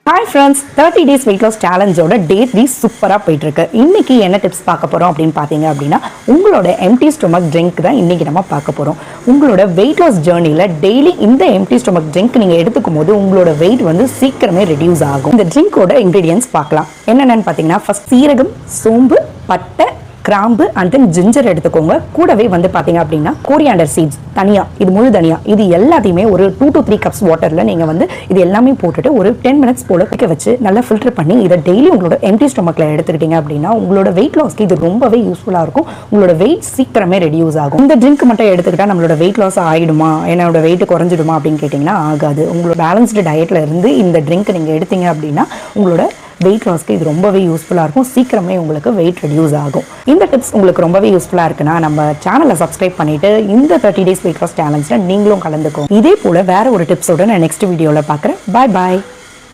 Hi friends, 30 days weight loss challenge ஓட டே 3 சூப்பரா போயிட்டு இருக்கு. இன்னைக்கு என்ன டிப்ஸ் பார்க்க போறோம் அப்படினு பாத்தீங்க அப்படினா உங்களோட empty stomach drink தான் இன்னைக்கு நம்ம பார்க்க போறோம். உங்களோட weight loss journeyல டெய்லி இந்த empty stomach drink நீங்க எடுத்துக்கும்போது உங்களோட weight வந்து சீக்கிரமே ரெடியூஸ் ஆகும். இந்த drink ஓட ingredients பார்க்கலாம். என்னென்னன்னு பாத்தீங்கன்னா ஃபர்ஸ்ட் சீரகம், சோம்பு, பட்டை, கிராம்பு and then ஜிஞ்சர் எடுத்துக்கோங்க. கூடவே வந்து பாத்தீங்க அப்படின்னா கோரியாண்டர் சீட்ஸ் தனியா, இது முழு தனியா, இது எல்லாத்தையுமே ஒரு 2 to 3 கப்ஸ் வாட்டர்ல நீங்க வந்து இது எல்லாமே போட்டுட்டு ஒரு 10 மினிட்ஸ் போல குடிக்க வச்சு நல்லா ஃபில்டர் பண்ணி இதை டெய்லி உங்களோட எம்டி ஸ்டொமக்ல எடுத்துக்கிட்டீங்க அப்படின்னா உங்களோட வெயிட் லாஸ்க்கு இது ரொம்பவே யூஸ்ஃபுல்லா இருக்கும். உங்களோட வெயிட் சீக்கிரமே ரெடியூஸ் ஆகும். இந்த ட்ரிங்க் மட்டும் எடுத்துக்கிட்டா நம்மளோட வெயிட் லாஸ் ஆயிடுமா, என்னோட வெயிட் குறைஞ்சிடுமா அப்படின்னு கேட்டீங்கன்னா ஆகாது. உங்களோட பேலன்ஸ்டு டயட்ல இருந்து இந்த ட்ரிங்க் நீங்க எடுத்தீங்க அப்படின்னா உங்களோட வெயிட் லாஸ்க்கு இது ரொம்பவே யூஸ்ஃபுல்லாக இருக்கும். சீக்கிரமே உங்களுக்கு வெயிட் ரெடியூஸ் ஆகும். இந்த டிப்ஸ் உங்களுக்கு ரொம்பவே யூஸ்ஃபுல்லாக இருக்குன்னா நம்ம சேனலை சப்ஸ்கிரைப் பண்ணிட்டு இந்த 30 days weight loss சேலஞ்சில் நீங்களும் கலந்துக்கோங்க. இதே போல வேற ஒரு டிப்ஸோட நான் நெக்ஸ்ட் வீடியோவில் பார்க்குறேன். பாய் பாய்.